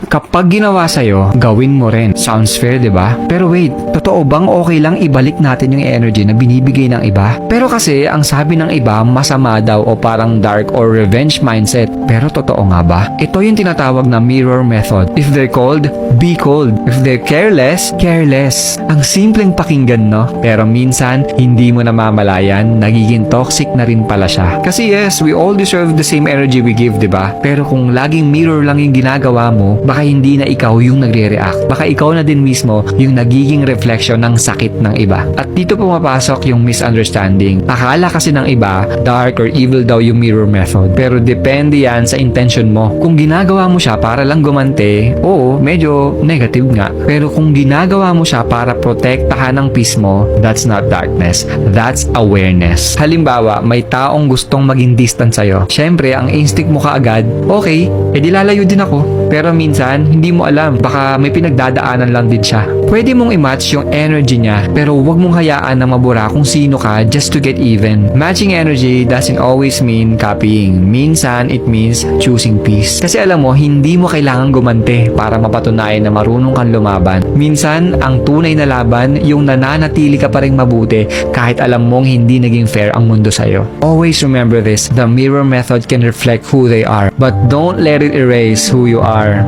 Kapag ginawa sa'yo, gawin mo rin. Sounds fair, di ba? Pero wait, totoo bang okay lang ibalik natin yung energy na binibigay ng iba? Pero kasi, ang sabi ng iba, masama daw o parang dark or revenge mindset. Pero totoo nga ba? Ito yung tinatawag na mirror method. If they're cold, be cold. If they're careless, careless. Ang simpleng pakinggan, no? Pero minsan, hindi mo namamalayan, nagiging toxic na rin pala siya. Kasi yes, we all deserve the same energy we give, di ba? Pero kung laging mirror lang yung ginagawa mo, baka hindi na ikaw yung nagre-react. Baka ikaw na din mismo yung nagiging reflection ng sakit ng iba. At dito pumapasok yung misunderstanding. Akala kasi ng iba, dark or evil daw yung mirror method. Pero depende yan sa intention mo. Kung ginagawa mo siya para lang gumante, oo, medyo negative nga. Pero kung ginagawa mo siya para protektahan ang peace mo, that's not darkness. That's awareness. Halimbawa, may taong gustong maging distant sa'yo. Syempre, ang instinct mo kaagad, okay, edi lalayo din ako. Pero minsan, hindi mo alam. Baka may pinagdadaanan lang din siya. Pwede mong i-match yung energy niya, pero huwag mong hayaan na mabura kung sino ka just to get even. Matching energy doesn't always mean copying. Minsan, it means choosing peace. Kasi alam mo, hindi mo kailangan gumante para mapatunayan na marunong kang lumaban. Minsan, ang tunay na laban, yung nananatili ka pa rin mabuti kahit alam mong hindi naging fair ang mundo sa'yo. Always remember this, the mirror method can reflect who they are, but don't let it erase who you are.